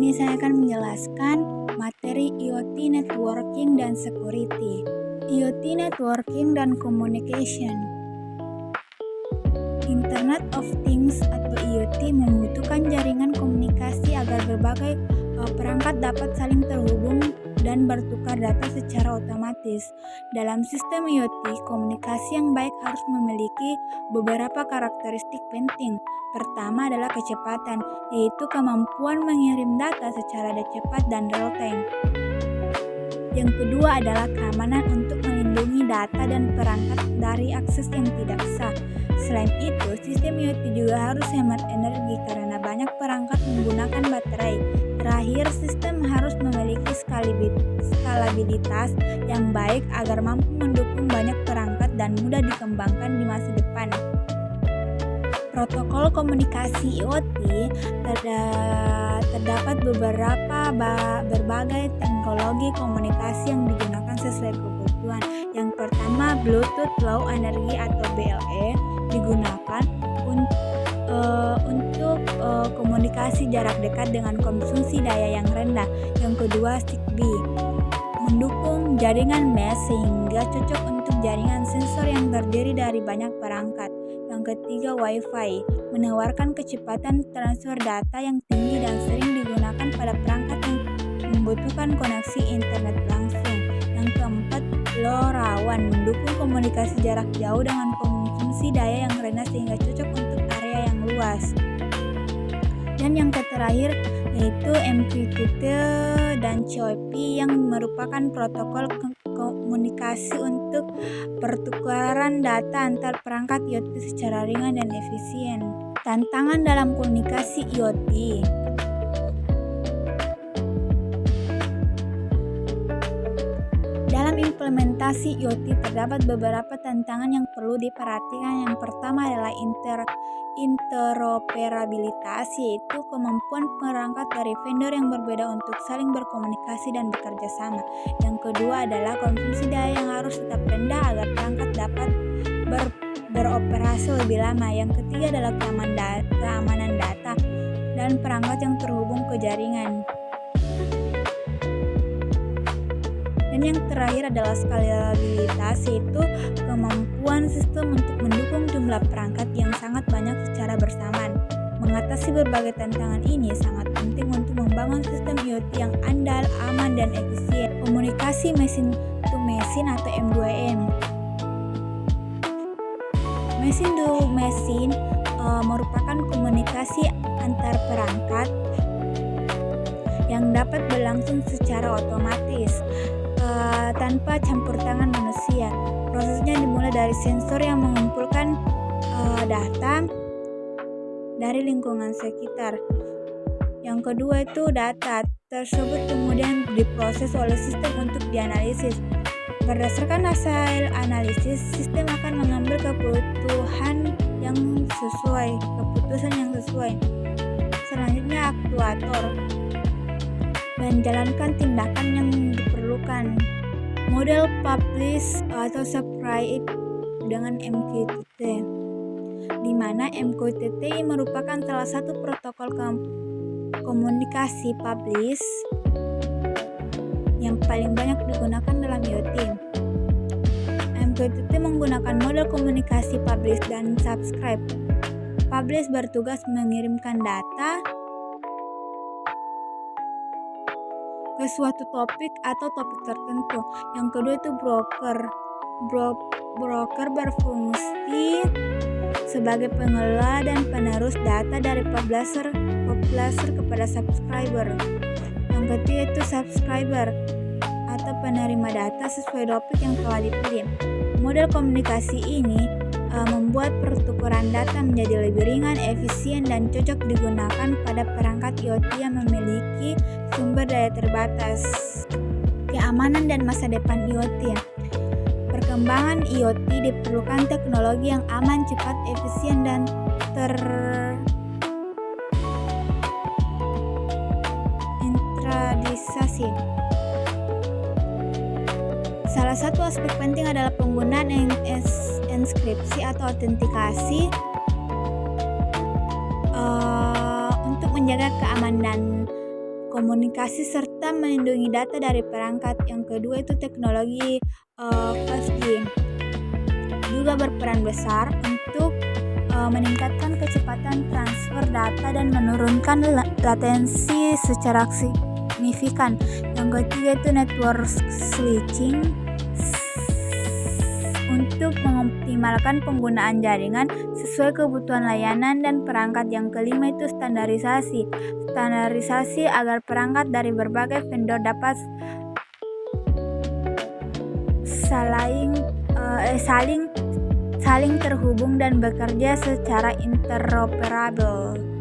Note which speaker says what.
Speaker 1: ini saya akan menjelaskan materi IoT Networking dan Security. IoT Networking dan Communication. Internet of Things atau IoT membutuhkan jaringan komunikasi agar berbagai perangkat dapat saling terhubung dan bertukar data secara otomatis. Dalam sistem IoT, komunikasi yang baik harus memiliki beberapa karakteristik penting. Pertama adalah kecepatan, yaitu kemampuan mengirim data secara cepat dan real-time. Yang kedua adalah keamanan untuk melindungi data dan perangkat dari akses yang tidak sah. Selain itu, sistem IoT juga harus hemat energi karena banyak perangkat menggunakan baterai. Terakhir, sistem harus memiliki skalabilitas yang baik agar mampu mendukung banyak perangkat dan mudah dikembangkan di masa depan. Protokol komunikasi IoT terdapat berbagai teknologi komunikasi yang digunakan sesuai kebutuhan. Yang pertama, Bluetooth Low Energy atau BLE digunakan untuk komunikasi jarak dekat dengan konsumsi daya yang rendah. Yang kedua, Zigbee mendukung jaringan mesh sehingga cocok untuk jaringan sensor yang terdiri dari banyak perangkat. Yang ketiga, Wi-Fi menawarkan kecepatan transfer data yang tinggi dan sering digunakan pada perangkat yang membutuhkan koneksi internet langsung. Yang keempat, LoRaWAN mendukung komunikasi jarak jauh dengan konsumsi daya yang rendah sehingga cocok untuk area yang luas. Dan yang terakhir yaitu MQTT dan COAP yang merupakan protokol komunikasi untuk pertukaran data antar perangkat IoT secara ringan dan efisien. Tantangan dalam komunikasi IoT. Dalam implementasi IoT terdapat beberapa tantangan yang perlu diperhatikan. Yang pertama adalah interoperabilitas, yaitu kemampuan perangkat dari vendor yang berbeda untuk saling berkomunikasi dan bekerja sama. Yang kedua adalah konsumsi daya yang harus tetap rendah agar perangkat dapat beroperasi lebih lama. Yang ketiga adalah keamanan data dan perangkat yang terhubung ke jaringan. Dan yang terakhir adalah skalabilitas, yaitu kemampuan sistem untuk mendukung jumlah perangkat yang sangat banyak secara bersamaan. Mengatasi berbagai tantangan ini sangat penting untuk membangun sistem IoT yang andal, aman, dan efisien. Komunikasi machine to machine atau M2M. Machine to machine merupakan komunikasi antar perangkat yang dapat berlangsung secara otomatis tanpa campur tangan manusia. Prosesnya dimulai dari sensor yang mengumpulkan data dari lingkungan sekitar. Yang kedua itu data tersebut kemudian diproses oleh sistem untuk dianalisis. Berdasarkan hasil analisis, sistem akan mengambil keputusan yang sesuai. Selanjutnya aktuator menjalankan tindakan yang diperlukan. Model publish atau subscribe dengan MQTT, di mana MQTT merupakan salah satu protokol komunikasi publish yang paling banyak digunakan dalam IoT. MQTT menggunakan model komunikasi publish dan subscribe. Publish bertugas mengirimkan data ke suatu topik atau topik tertentu. Yang kedua itu broker. Broker berfungsi sebagai pengelola dan penerus data dari publisher kepada subscriber. Yang ketiga itu subscriber atau penerima data sesuai topik yang telah dipilih. Model komunikasi ini membuat pertukaran data menjadi lebih ringan, efisien, dan cocok digunakan pada perangkat IoT yang memiliki sumber daya terbatas. Keamanan dan masa depan IoT. Perkembangan IoT diperlukan teknologi yang aman, cepat, efisien, dan terintegrasi. Salah satu aspek penting adalah penggunaan enkripsi atau autentikasi untuk menjaga keamanan komunikasi serta melindungi data dari perangkat. Yang kedua itu teknologi 5G juga berperan besar untuk meningkatkan kecepatan transfer data dan menurunkan latensi secara signifikan. Yang ketiga itu network switching untuk mengoptimalkan penggunaan jaringan sesuai kebutuhan layanan dan perangkat. Yang kelima itu standarisasi agar perangkat dari berbagai vendor dapat saling terhubung dan bekerja secara interoperabel.